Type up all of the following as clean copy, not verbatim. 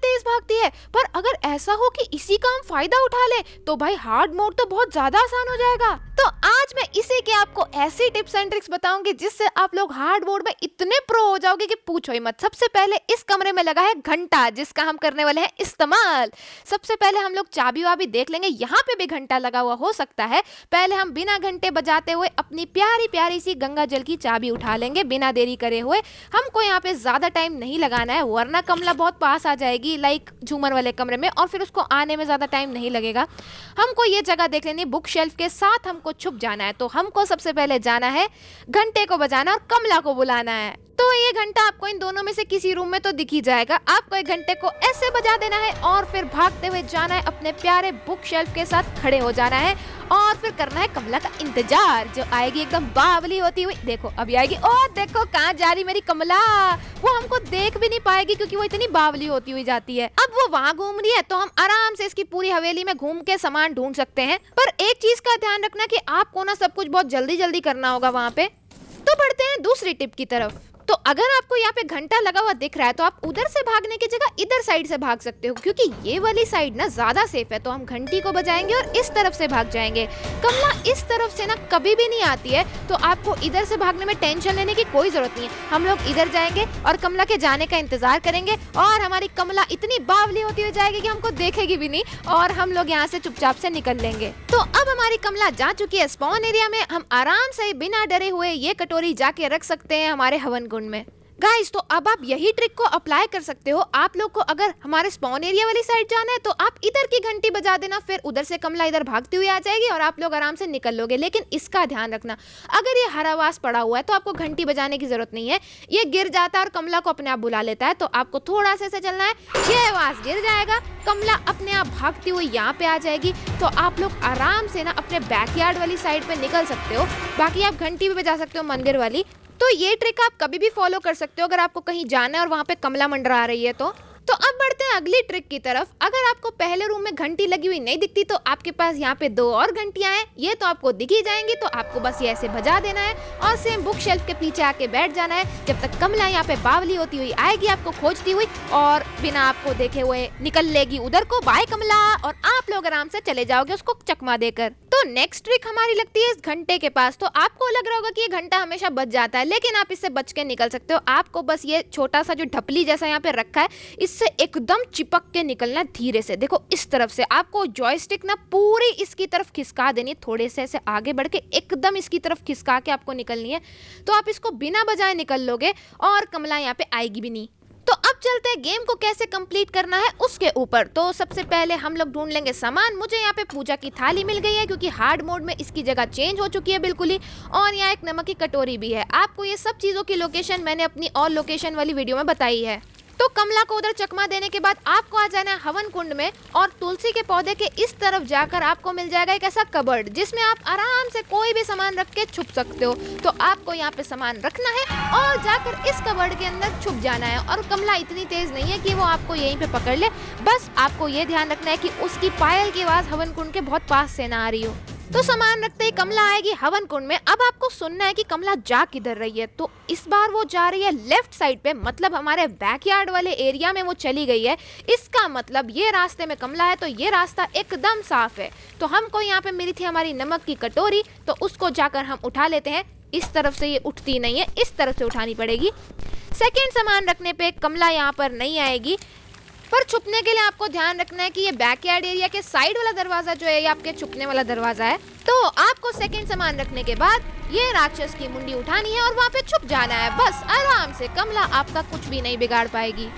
तेज भागती है। पर अगर ऐसा हो कि इसी का हम फायदा उठा ले तो भाई हार्ड मोड तो बहुत ज्यादा आसान हो जाएगा। तो आज मैं इसी के आपको ऐसी टिप्स एंड ट्रिक्स बताऊंगी जिससे आप लोग हार्ड मोड में इतने प्रो हो जाओगे कि पूछो ही मत। सबसे पहले इस कमरे में लगा है घंटा, जिसका हम करने वाले हैं इस्तेमाल। सबसे पहले हम लोग चाबी वाबी देख लेंगे, यहाँ पे भी घंटा लगा हुआ हो सकता है। पहले हम बिना घंटे बजाते हुए अपनी प्यारी प्यारी सी गंगा जल की चाबी उठा लेंगे बिना देरी करे हुए। हमको यहाँ पे ज्यादा टाइम नहीं लगाना है, वरना कमला बहुत पास आ जाएगी लाइक झूमर वाले कमरे में, और फिर उसको आने में ज्यादा टाइम नहीं लगेगा। हमको ये जगह देख लेनी, बुक शेल्फ के साथ हमको छुप जाना है। तो हमको सबसे पहले जाना है घंटे को बजाना और कमला को बुलाना है। तो ये घंटा आपको इन दोनों में से किसी रूम में तो दिख ही जाएगा। आपको एक घंटे को ऐसे बजा देना है और फिर भागते हुए जाना है, अपने प्यारे बुक शेल्फ के साथ खड़े हो जाना है और फिर करना है कमला का इंतजार, जो आएगी एकदम बावली होती हुई। देखो अभी आएगी। ओ देखो कहाँ जा रही मेरी कमला, वो हमको देख भी नहीं पाएगी क्योंकि वो इतनी बावली होती हुई जाती है। अब वो वहाँ घूम रही है तो हम आराम से इसकी पूरी हवेली में घूम के सामान ढूंढ सकते हैं। पर एक चीज का ध्यान रखना कि आपको ना सब कुछ बहुत जल्दी जल्दी करना होगा वहाँ पे। तो बढ़ते हैं दूसरी टिप की तरफ। तो अगर आपको यहाँ पे घंटा लगा हुआ दिख रहा है तो आप उधर से भागने की जगह इधर साइड से भाग सकते हो, क्योंकि ये वाली साइड ना ज्यादा सेफ है। तो हम घंटी को बजाएंगे और इस तरफ से भाग जाएंगे। कमला इस तरफ से ना कभी भी नहीं आती है, तो आपको इधर से भागने में टेंशन लेने की कोई जरूरत नहीं है। हम लोग इधर जाएंगे और कमला के जाने का इंतजार करेंगे और हमारी कमला इतनी बावली होती हुई जाएगी कि हमको देखेगी भी नहीं और हम लोग यहाँ से चुपचाप से निकल लेंगे। तो अब हमारी कमला जा चुकी है स्पॉन एरिया में। हम आराम से बिना डरे हुए ये कटोरी जाके रख सकते हैं हमारे हवन कुंड में। गाइस, तो अब आप यही ट्रिक को अप्लाई कर सकते हो। आप लोग को अगर हमारे स्पॉन एरिया वाली साइड जाना है तो आप इधर की घंटी बजा देना, फिर उधर से कमला इधर भागती हुई आ जाएगी और आप लोग आराम से निकल लोगे। लेकिन इसका ध्यान रखना, अगर ये हरावास पड़ा हुआ है तो आपको घंटी बजाने की जरूरत नहीं है। ये गिर जाता है और कमला को अपने आप बुला लेता है, तो आपको थोड़ा सा ऐसे चलना है, ये आवाज गिर जाएगा, कमला अपने आप भागती हुई यहाँ पे आ जाएगी। तो आप लोग आराम से ना अपने बैकयार्ड वाली साइड पे निकल सकते हो। बाकी आप घंटी भी बजा सकते हो मंदिर वाली। तो ये ट्रिक आप कभी भी फॉलो कर सकते हो अगर आपको कहीं जाना है और वहाँ पे कमला मंडरा रही है तो अब बढ़ते हैं अगली ट्रिक की तरफ। अगर आपको पहले रूम में घंटी लगी हुई नहीं दिखती तो आपके पास यहाँ पे दो और घंटियां हैं, ये तो आपको दिख ही जाएंगी। तो आपको बस ये ऐसे बजा देना है और सेम बुक शेल्फ के पीछे आके बैठ जाना है। जब तक कमला यहाँ पे बावली होती हुई आएगी आपको खोजती हुई और बिना आपको देखे हुए निकल लेगी उधर को, बाय कमला, और आप लोग आराम से चले जाओगे उसको चकमा देकर। तो नेक्स्ट ट्रिक हमारी लगती है इस घंटे के पास। तो आपको लग रहा होगा कि ये घंटा हमेशा बज जाता है, लेकिन आप इससे बच के निकल सकते हो। आपको बस ये छोटा सा जो ढपली जैसा यहाँ पे रखा है, इससे एकदम चिपक के निकलना धीरे से। देखो इस तरफ से आपको जॉयस्टिक ना पूरी इसकी तरफ खिसका देनी है, थोड़े से ऐसे आगे बढ़ के एकदम इसकी तरफ खिसका के आपको निकलनी है। तो आप इसको बिना बजाए निकल लोगे और कमला यहाँ पे आएगी भी नहीं। तो अब चलते हैं गेम को कैसे कंप्लीट करना है उसके ऊपर। तो सबसे पहले हम लोग ढूंढ लेंगे सामान। मुझे यहाँ पे पूजा की थाली मिल गई है क्योंकि हार्ड मोड में इसकी जगह चेंज हो चुकी है बिल्कुल ही, और यहाँ एक नमक की कटोरी भी है। आपको ये सब चीजों की लोकेशन मैंने अपनी और लोकेशन वाली वीडियो में बताई है। तो कमला को उधर चकमा देने के बाद आपको आ जाना है हवन कुंड में और तुलसी के पौधे के इस तरफ जाकर आपको मिल जाएगा एक ऐसा कबर्ड जिसमें आप आराम से कोई भी सामान रख के छुप सकते हो। तो आपको यहाँ पे सामान रखना है और जाकर इस कबर्ड के अंदर छुप जाना है। और कमला इतनी तेज नहीं है कि वो आपको यहीं पे पकड़ ले, बस आपको ये ध्यान रखना है कि उसकी पायल की आवाज हवन कुंड के बहुत पास से ना आ रही हो। तो सामान रखते ही कमला आएगी हवन कुंड में। अब आपको सुनना है कि कमला जा किधर रही है। तो इस बार वो जा रही है लेफ्ट साइड पे, मतलब हमारे बैकयार्ड वाले एरिया में वो चली गई है। इसका मतलब ये रास्ते में कमला है, तो ये रास्ता एकदम साफ है। तो हमको यहाँ पे मिली थी हमारी नमक की कटोरी, तो उसको जाकर हम उठा लेते हैं। इस तरफ से ये उठती नहीं है, इस तरफ से उठानी पड़ेगी। सेकेंड सामान रखने पे कमला यहाँ पर नहीं आएगी, पर छुपने के लिए आपको ध्यान रखना है कि ये बैकयार्ड एरिया के साइड वाला दरवाजा जो है ये आपके छुपने वाला दरवाजा है। तो आपको सेकंड सामान रखने के बाद ये राक्षस की मुंडी उठानी है और वहाँ पे छुप जाना है। बस आराम से, कमला आपका कुछ भी नहीं बिगाड़ पाएगी।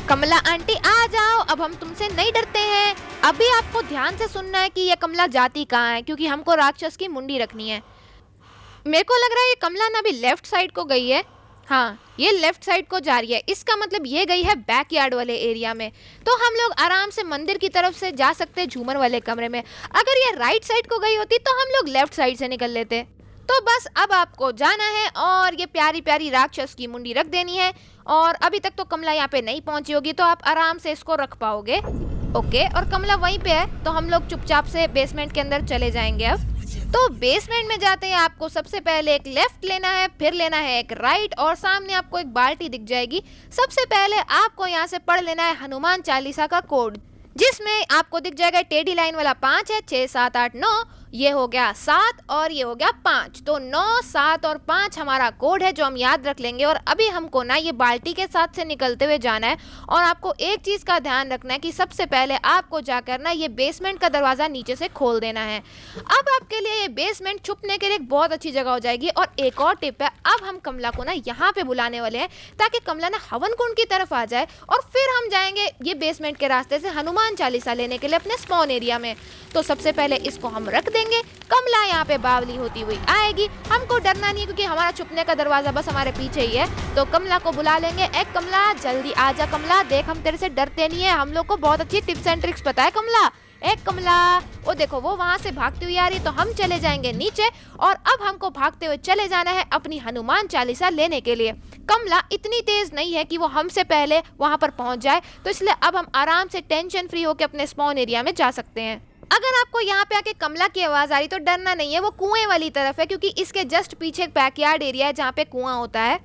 कमला आंटी आ जाओ, अब हम तुमसे नहीं डरते हैं। अभी आपको ध्यान से सुनना है कि ये कमला जाती कहाँ है, क्योंकि हमको राक्षस की मुंडी रखनी है। मेरे को लग रहा है ये कमला ना अभी लेफ्ट साइड को गई है। हाँ, ये लेफ्ट साइड को जा रही है, इसका मतलब ये गई है बैकयार्ड वाले एरिया में। तो हम लोग आराम से मंदिर की तरफ से जा सकते हैं झूमर वाले कमरे में। अगर ये राइट साइड को गई होती तो हम लोग लेफ्ट साइड से निकल लेते। तो बस अब आपको जाना है और ये प्यारी प्यारी राक्षस की मुंडी रख देनी है। और अभी तक तो कमला यहाँ पे नहीं पहुंची होगी, तो आप आराम से इसको रख पाओगे। ओके, और कमला वहीं पे है, तो हम लोग चुपचाप से बेसमेंट के अंदर चले जाएंगे अब। तो बेसमेंट में जाते हैं आपको सबसे पहले एक लेफ्ट लेना है, फिर लेना है एक राइट और सामने आपको एक बाल्टी दिख जाएगी। सबसे पहले आपको यहाँ से पढ़ लेना है हनुमान चालीसा का कोड, जिसमें आपको दिख जाएगा टेढ़ी लाइन वाला 5 है, 6 7 8 9, ये हो गया 7 और ये हो गया 5। तो 9 7 और 5 हमारा कोड है जो हम याद रख लेंगे। और अभी हमको ना ये बाल्टी के साथ से निकलते हुए जाना है और आपको एक चीज का ध्यान रखना है कि सबसे पहले आपको जाकर ना ये बेसमेंट का दरवाजा नीचे से खोल देना है। अब आपके लिए ये बेसमेंट छुपने के लिए एक बहुत अच्छी जगह हो जाएगी। और एक और टिप है, अब हम कमला को ना यहाँ पे बुलाने वाले हैं ताकि कमला ना हवन कुंड की तरफ आ जाए और फिर हम जाएंगे ये बेसमेंट के रास्ते से हनुमान चालीसा लेने के लिए अपने स्पॉन एरिया में। तो सबसे पहले इसको हम रख देंगे, कमला यहाँ पे बावली होती हुई आएगी। हमको डरना नहीं है क्योंकि हमारा छुपने का दरवाजा बस हमारे पीछे ही है। तो कमला को बुला लेंगे, ए कमला जल्दी आजा कमला, देख हम तेरे से डरते नहीं है, हम लोग को बहुत अच्छी टिप्स एंड ट्रिक्स पता है कमला। ए कमला, वो देखो वो वहाँ से भागती हुई आ रही। तो हम चले जाएंगे नीचे और अब हमको भागते हुए चले जाना है अपनी हनुमान चालीसा लेने के लिए। कमला इतनी तेज नहीं है कि वो हमसे पहले वहाँ पर पहुँच जाए, तो इसलिए अब हम आराम से टेंशन फ्री होकर अपने स्पॉन एरिया में जा सकते हैं। अगर आपको यहाँ पे आके कमला की आवाज आ रही तो डरना नहीं है, वो कुएं वाली तरफ है क्योंकि इसके जस्ट पीछे एक बैकयार्ड एरिया है जहाँ पे कुआं होता है।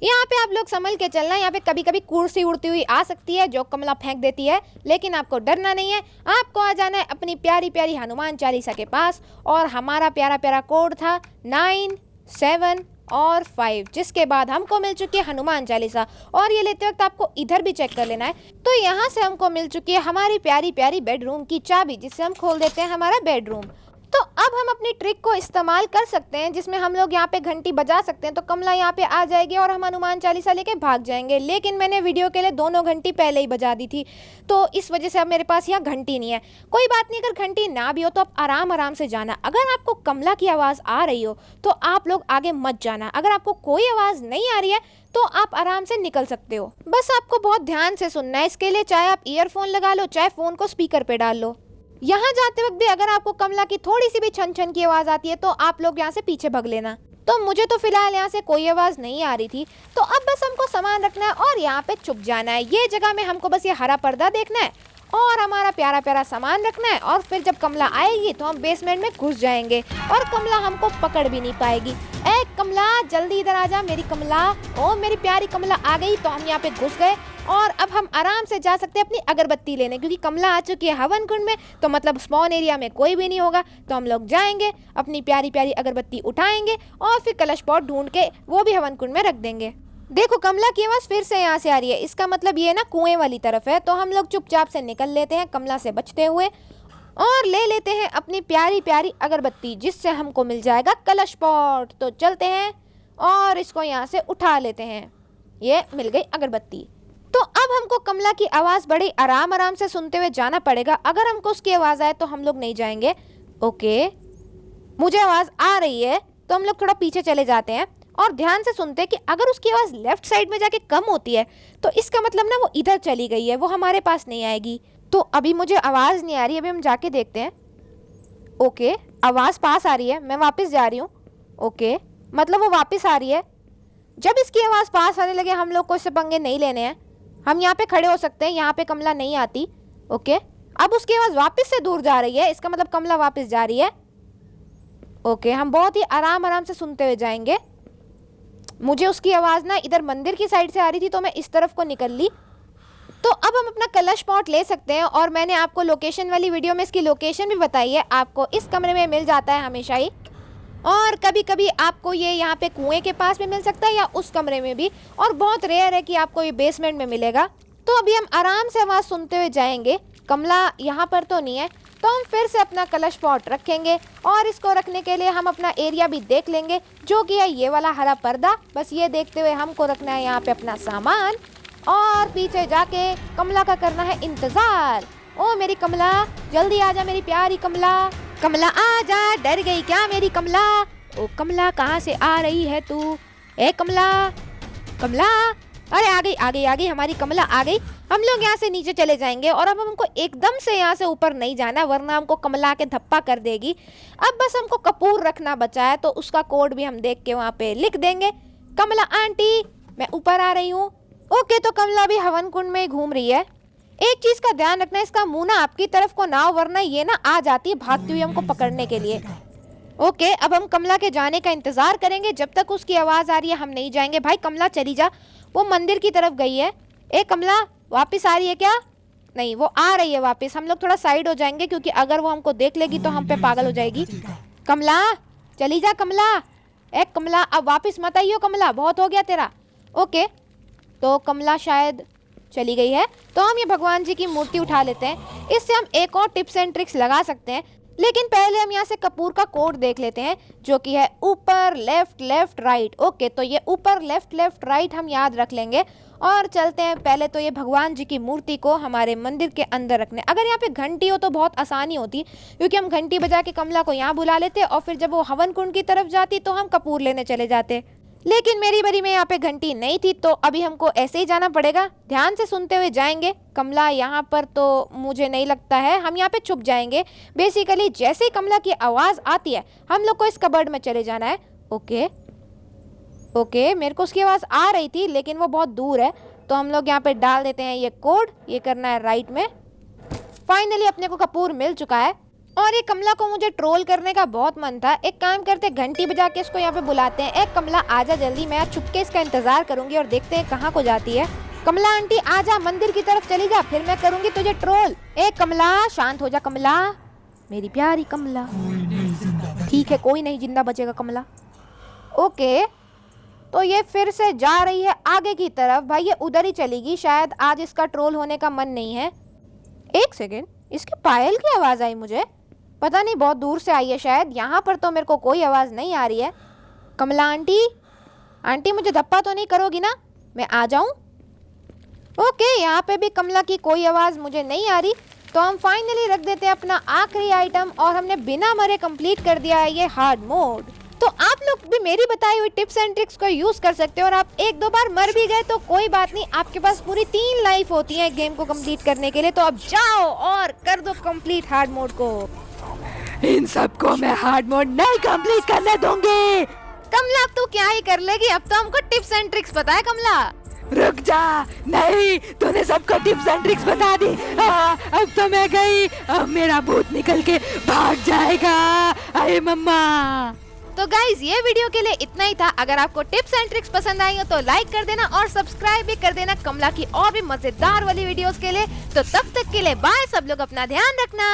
यहाँ पे आप लोग संभल के चलना, यहाँ पे कभी कभी कुर्सी उड़ती हुई आ सकती है जो कमला फेंक देती है, लेकिन आपको डरना नहीं है। आपको आ जाना है अपनी प्यारी प्यारी हनुमान चालीसा के पास और हमारा प्यारा प्यारा कोड था 9 7 और 5, जिसके बाद हमको मिल चुकी है हनुमान चालीसा। और ये लेते वक्त आपको इधर भी चेक कर लेना है। तो यहाँ से हमको मिल चुकी है हमारी प्यारी प्यारी बेडरूम की चाबी, जिससे हम खोल देते हैं हमारा बेडरूम। तो अब हम अपनी ट्रिक को इस्तेमाल कर सकते हैं जिसमें हम लोग यहाँ पे घंटी बजा सकते हैं। तो कमला यहाँ पे आ जाएगी और हम हनुमान चालीसा लेके भाग जाएंगे, लेकिन मैंने वीडियो के लिए दोनों घंटी पहले ही बजा दी थी, तो इस वजह से अब मेरे पास यहाँ घंटी नहीं है। कोई बात नहीं, अगर घंटी ना भी हो तो आप आराम आराम से जाना। अगर आपको कमला की आवाज़ आ रही हो तो आप लोग आगे मत जाना। अगर आपको कोई आवाज़ नहीं आ रही है तो आप आराम से निकल सकते हो। बस आपको बहुत ध्यान से सुनना है, इसके लिए चाहे आप ईयरफोन लगा लो, चाहे फ़ोन को स्पीकर पे डाल लो। यहाँ जाते वक्त भी अगर आपको कमला की थोड़ी सी भी छन छन की आवाज़ आती है तो आप लोग यहाँ से पीछे भाग लेना। तो मुझे तो फिलहाल यहाँ से कोई आवाज़ नहीं आ रही थी, तो अब बस हमको सामान रखना है और यहाँ पे छुप जाना है। ये जगह में हमको बस ये हरा पर्दा देखना है और हमारा प्यारा प्यारा सामान रखना है। और फिर जब कमला आएगी तो हम बेसमेंट में घुस जाएंगे और कमला हमको पकड़ भी नहीं पाएगी। ए कमला जल्दी इधर आ जा मेरी कमला। ओ मेरी प्यारी कमला आ गई। तो हम यहाँ पे घुस गए और अब हम आराम से जा सकते हैं अपनी अगरबत्ती लेने, क्योंकि कमला आ चुकी है हवन कुंड में, तो मतलब स्पॉन एरिया में कोई भी नहीं होगा। तो हम लोग जाएंगे, अपनी प्यारी प्यारी अगरबत्ती उठाएंगे और फिर कलश पॉट ढूंढ के वो भी हवन कुंड में रख देंगे। देखो कमला की आवाज़ फिर से यहाँ से आ रही है, इसका मतलब ये ना कुएं वाली तरफ है। तो हम लोग चुपचाप से निकल लेते हैं कमला से बचते हुए और ले लेते हैं अपनी प्यारी प्यारी अगरबत्ती, जिससे हमको मिल जाएगा कलश पॉट। तो चलते हैं और इसको यहाँ से उठा लेते हैं। ये मिल गई अगरबत्ती। तो अब हमको कमला की आवाज़ बड़ी आराम आराम से सुनते हुए जाना पड़ेगा। अगर हमको उसकी आवाज़ आए तो हम लोग नहीं जाएंगे। ओके, मुझे आवाज़ आ रही है तो हम लोग थोड़ा पीछे चले जाते हैं और ध्यान से सुनते हैं कि अगर उसकी आवाज़ लेफ्ट साइड में जाके कम होती है तो इसका मतलब ना वो इधर चली गई है, वो हमारे पास नहीं आएगी। तो अभी मुझे आवाज़ नहीं आ रही, अभी हम जाके देखते हैं। ओके, आवाज़ पास आ रही है, मैं वापस जा रही हूँ। ओके, मतलब वो वापस आ रही है। जब इसकी आवाज़ पास आने लगे हम लोग को इससे पंगे नहीं लेने हैं, हम यहाँ पे खड़े हो सकते हैं। यहाँ पे कमला नहीं आती। ओके, अब उसकी आवाज़ वापस से दूर जा रही है, इसका मतलब कमला वापस जा रही है। ओके, हम बहुत ही आराम आराम से सुनते हुए जाएंगे। मुझे उसकी आवाज़ ना इधर मंदिर की साइड से आ रही थी तो मैं इस तरफ को निकल ली। तो अब हम अपना कलश पॉट ले सकते हैं और मैंने आपको लोकेशन वाली वीडियो में इसकी लोकेशन भी बताई है। आपको इस कमरे में मिल जाता है हमेशा ही, और कभी कभी आपको ये यहाँ पे कुएं के पास भी मिल सकता है या उस कमरे में भी, और बहुत रेयर है कि आपको ये बेसमेंट में मिलेगा। तो अभी हम आराम से आवाज़ सुनते हुए जाएंगे। कमला यहाँ पर तो नहीं है, तो हम फिर से अपना कलश पॉट रखेंगे और इसको रखने के लिए हम अपना एरिया भी देख लेंगे, जो कि है ये वाला हरा पर्दा। बस ये देखते हुए हमको रखना है यहाँ पे अपना सामान और पीछे जाके कमला का करना है इंतज़ार। ओ मेरी कमला जल्दी आ जा, मेरी प्यारी कमला। कमला आ जा, डर गई क्या मेरी कमला? ओ कमला कहाँ से आ रही है तू? ए कमला, कमला, अरे आ गई आ गई आ गई, हमारी कमला आ गई। हम लोग यहाँ से नीचे चले जाएंगे और अब हमको एकदम से यहाँ से ऊपर नहीं जाना, वरना हमको कमला के धप्पा कर देगी। अब बस हमको कपूर रखना बचा है, तो उसका कोड भी हम देख के वहाँ पे लिख देंगे। कमला आंटी मैं ऊपर आ रही हूँ। ओके, तो कमला भी हवन कुंड में घूम रही है। एक चीज का ध्यान रखना, इसका मुंह ना आपकी तरफ को ना हो, वरना ये ना आ जाती है भागती हुई हमको पकड़ने के लिए। ओके, अब हम कमला के जाने का इंतजार करेंगे। जब तक उसकी आवाज आ रही है हम नहीं जाएंगे। भाई कमला चली जा, वो मंदिर की तरफ गई है। ए कमला, वापस आ रही है क्या? नहीं, वो आ रही है वापस। हम लोग थोड़ा साइड हो जाएंगे क्योंकि अगर वो हमको देख लेगी तो हम पे पागल हो जाएगी। कमला चली जा कमला। ए कमला, अब वापस मत आइयो कमला, बहुत हो गया तेरा। ओके, तो कमला शायद चली गई है। तो हम ये भगवान जी की मूर्ति उठा लेते हैं। इससे हम एक और टिप्स एंड ट्रिक्स लगा सकते हैं, लेकिन पहले हम यहाँ से कपूर का कोड देख लेते हैं, जो कि है ऊपर लेफ्ट लेफ्ट राइट। ओके, तो ये ऊपर लेफ्ट लेफ्ट राइट हम याद रख लेंगे और चलते हैं पहले तो ये भगवान जी की मूर्ति को हमारे मंदिर के अंदर रखने। अगर यहाँ पे घंटी हो तो बहुत आसानी होती, क्योंकि हम घंटी बजा के कमला को यहाँ बुला लेते और फिर जब वो हवन कुंड की तरफ जाती तो हम कपूर लेने चले जाते। लेकिन मेरी बरी में यहाँ पे घंटी नहीं थी, तो अभी हमको ऐसे ही जाना पड़ेगा। ध्यान से सुनते हुए जाएंगे। कमला यहाँ पर तो मुझे नहीं लगता है, हम यहाँ पे छुप जाएंगे। बेसिकली जैसे ही कमला की आवाज़ आती है हम लोग को इस कबर्ड में चले जाना है। ओके ओके, मेरे को उसकी आवाज़ आ रही थी लेकिन वो बहुत दूर है, तो हम लोग यहाँ पे डाल देते हैं ये कोड। ये करना है राइट में। फाइनली अपने को कपूर मिल चुका है और ये कमला को मुझे ट्रोल करने का बहुत मन था। एक काम करते, घंटी बजा के इसको यहाँ पे बुलाते हैं। एक कमला आजा जल्दी, मैं छुप के इसका इंतजार करूंगी और देखते हैं कहाँ को जाती है। कमला आंटी आजा, मंदिर की तरफ चली जा, फिर मैं करूंगी तुझे ट्रोल। एक कमला शांत हो जा कमला, मेरी प्यारी कमला। ठीक है, कोई नहीं जिंदा बचेगा कमला। ओके, तो ये फिर से जा रही है आगे की तरफ। भाई ये उधर ही चलेगी, शायद आज इसका ट्रोल होने का मन नहीं है। एक सेकेंड, इसकी पायल की आवाज़ आई मुझे, पता नहीं बहुत दूर से आई है शायद। यहाँ पर तो मेरे को कोई आवाज़ नहीं आ रही है। कमला आंटी, आंटी मुझे धप्पा तो नहीं करोगी ना, मैं आ जाऊँ? ओके, यहाँ पे भी कमला की कोई आवाज़ मुझे नहीं आ रही। तो हम फाइनली रख देते हैं अपना आखिरी आइटम और हमने बिना मरे कंप्लीट कर दिया है ये हार्ड मोड। तो आप लोग भी मेरी बताई हुई टिप्स एंड ट्रिक्स को यूज कर सकते हो और आप एक दो बार मर भी गए तो कोई बात नहीं, आपके पास पूरी 3 लाइफ होती है गेम को कंप्लीट करने के लिए। तो अब जाओ और कर दो कंप्लीट हार्ड मोड को। इन सबको मैं हार्ड मोड नहीं कंप्लीट करने दूंगी। कमला अब तू क्या ही कर लेगी, अब तो हमको टिप्स एंड ट्रिक्स पता है कमला। रुक जा, नहीं तूने सबको टिप्स एंड ट्रिक्स बता दी। अब तो मैं गई, अब मेरा भूत निकल के भाग जाएगा। अरे मम्मा। तो गाइज ये वीडियो के लिए इतना ही था। अगर आपको टिप्स एंड ट्रिक्स पसंद आई हो तो लाइक कर देना और सब्सक्राइब भी कर देना कमला की और भी मजेदार वाली वीडियोस के लिए। तो तब तक के लिए बाय, सब लोग अपना ध्यान रखना।